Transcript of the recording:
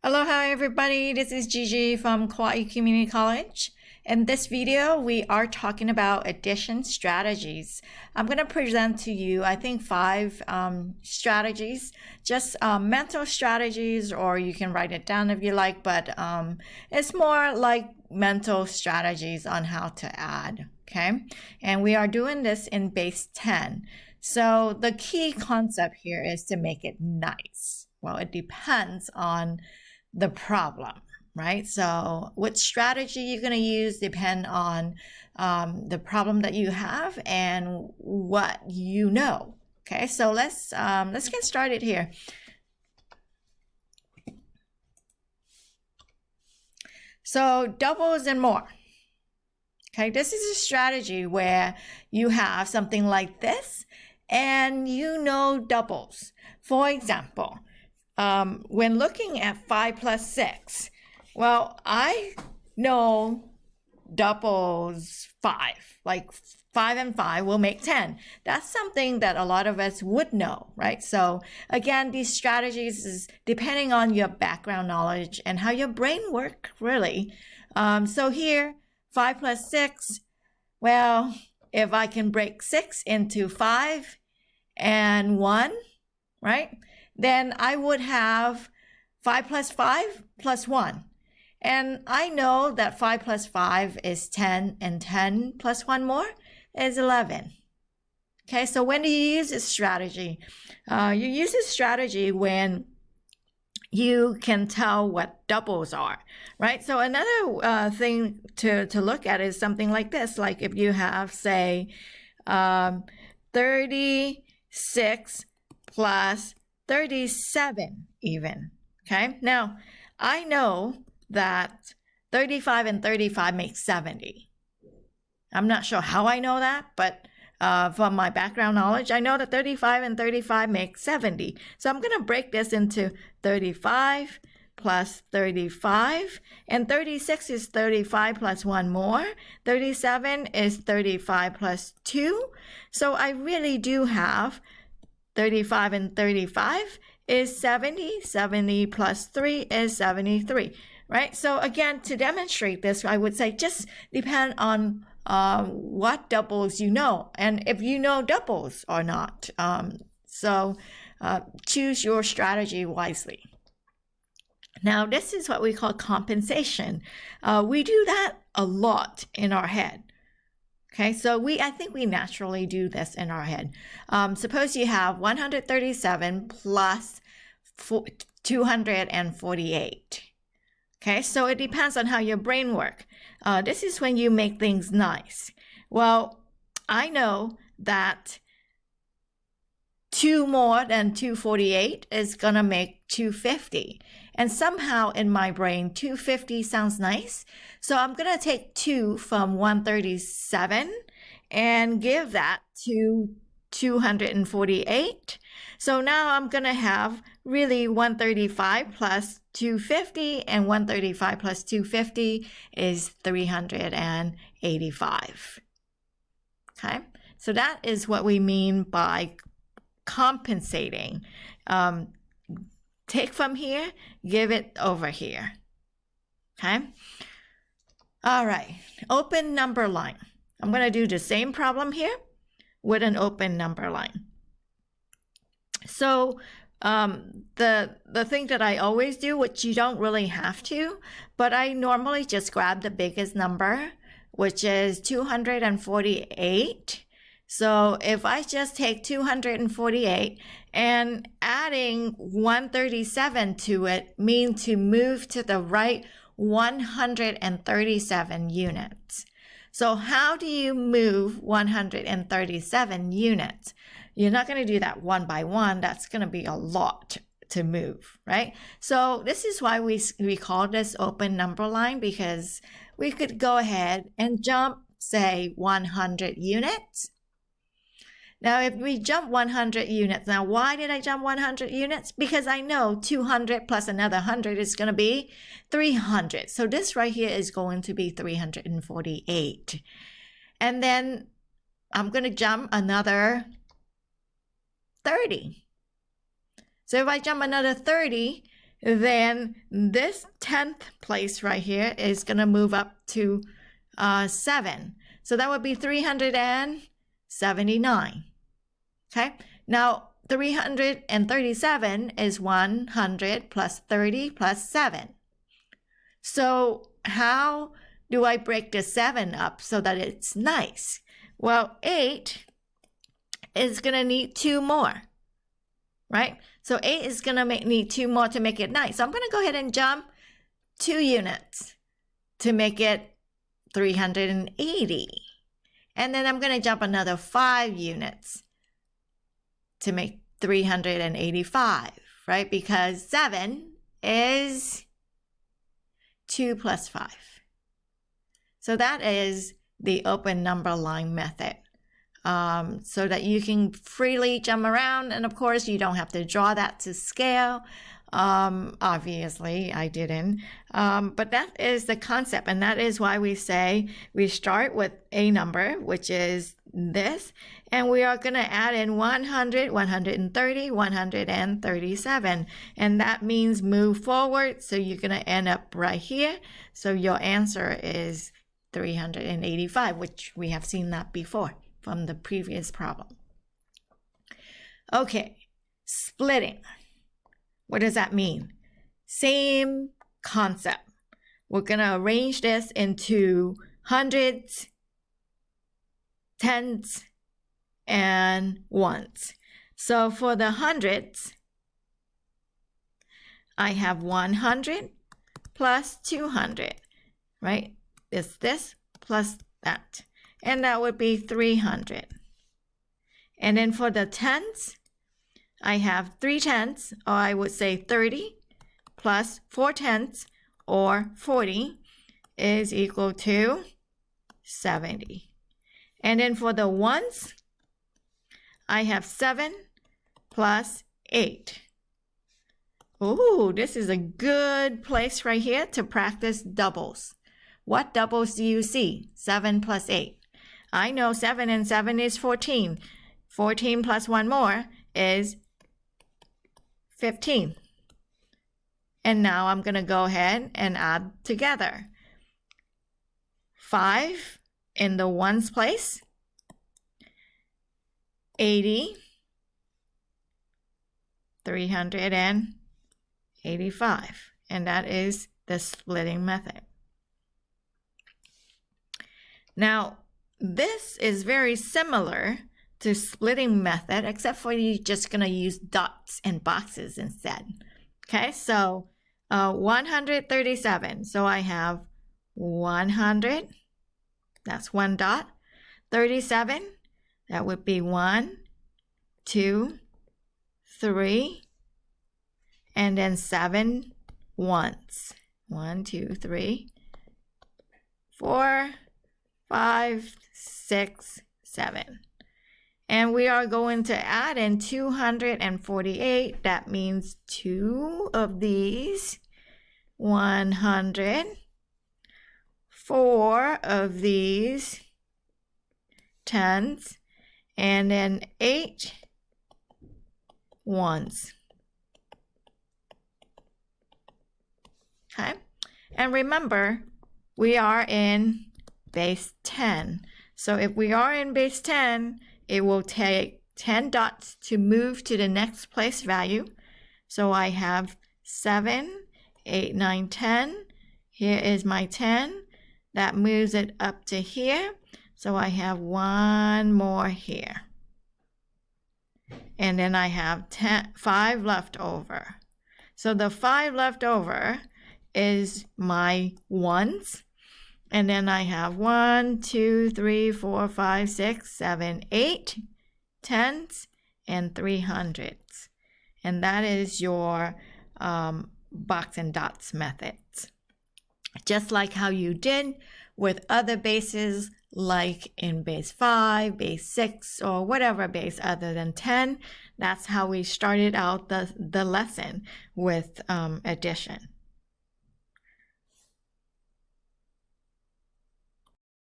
Aloha everybody, this is Gigi from Kauai Community College. In this video, we are talking about addition strategies. I'm going to present to you, I think, 5 strategies, just mental strategies, or you can write it down if you like, but it's more like mental strategies on how to add, okay? And we are doing this in base 10. So the key concept here is to make it nice. Well, it depends on the problem, right? So which strategy you're going to use depend on the problem that you have and what you know. Okay, so let's get started here. So doubles and more. Okay, this is a strategy where you have something like this and you know doubles. For example, when looking at 5 plus 6, well, I know doubles 5, like 5 and 5 will make 10. That's something that a lot of us would know, right? So again, these strategies is depending on your background knowledge and how your brain works, really. So here, 5 plus 6, well, if I can break 6 into 5 and 1, right? Then I would have 5 plus 5 plus 1. And I know that 5 plus 5 is 10, and 10 plus 1 more is 11. Okay, so when do you use this strategy? You use this strategy when you can tell what doubles are, right? So another thing to look at is something like this. Like if you have, say, 36 plus 37 even, okay? Now, I know that 35 and 35 make 70. I'm not sure how I know that, but from my background knowledge, I know that 35 and 35 make 70. So I'm going to break this into 35 plus 35, and 36 is 35 plus 1 more. 37 is 35 plus 2. So I really do have 35 and 35 is 70. 70 plus 3 is 73, right? So again, to demonstrate this, I would say just depend on what doubles you know, and if you know doubles or not. So choose your strategy wisely. Now, this is what we call compensation. We do that a lot in our head. Okay, so I think we naturally do this in our head. Suppose you have 137 plus 248. Okay, so it depends on how your brain works. This is when you make things nice. Well, I know that 2 more than 248 is going to make 250. And somehow in my brain, 250 sounds nice. So I'm going to take 2 from 137 and give that to 248. So now I'm going to have really 135 plus 250, and 135 plus 250 is 385. Okay, so that is what we mean by compensating. Take from here, give it over here. Okay. All right. Open number line. I'm going to do the same problem here with an open number line. So the thing that I always do, which you don't really have to, but I normally just grab the biggest number, which is 248. So if I just take 248 and adding 137 to it means to move to the right 137 units. So how do you move 137 units? You're not going to do that one by one. That's going to be a lot to move, right? So this is why we call this open number line, because we could go ahead and jump, say, 100 units. Now, if we jump 100 units, now why did I jump 100 units? Because I know 200 plus another 100 is going to be 300. So this right here is going to be 348. And then I'm going to jump another 30. So if I jump another 30, then this 10th place right here is going to move up to 7. So that would be 379. Okay, now 337 is 100 plus 30 plus 7. So how do I break the 7 up so that it's nice? Well, 8 is going to need 2 more, right? So 8 is going to need 2 more to make it nice. So I'm going to go ahead and jump 2 units to make it 380. And then I'm going to jump another 5 units to make 385, right? Because 7 is 2 plus 5. So that is the open number line method. So that you can freely jump around. And of course, you don't have to draw that to scale. Obviously, I didn't. But that is the concept. And that is why we say we start with a number, which is this. And we are going to add in 100, 130, 137. And that means move forward. So you're going to end up right here. So your answer is 385, which we have seen that before from the previous problem. Okay, splitting. What does that mean? Same concept. We're going to arrange this into hundreds, tens, and ones. So for the hundreds, I have 100 plus 200, right? It's this plus that. And that would be 300. And then for the tens, I have 3 tenths, or I would say 30, plus 4 tenths, or 40, is equal to 70. And then for the ones, I have 7 plus 8. Ooh, this is a good place right here to practice doubles. What doubles do you see? 7 plus 8. I know 7 and 7 is 14. 14 plus 1 more is 15. And now I'm going to go ahead and add together. 5 in the ones place. 80. 385. And that is the splitting method. Now, this is very similar to splitting method, except for you're just going to use dots and boxes instead. Okay, so 137. So I have 100. That's 1 dot. 37. That would be 1, 2, 3, and then 7 ones. 1, 2, 3, 4, 5, 6, 7. And we are going to add in 248. That means 2 of these. 100. 4 of these. Tens. And then 8 ones. Okay. And remember, we are in base 10. So if we are in base 10, it will take 10 dots to move to the next place value. So I have 7, 8, 9, 10. Here is my 10. That moves it up to here. So I have 1 more here. And then I have 5 left over. So the 5 left over is my ones. And then I have 1, 2, 3, 4, 5, 6, 7, 8 tens and 300s. And that is your box and dots methods. Just like how you did with other bases, like in base 5, base 6, or whatever base other than 10. That's how we started out the lesson with addition.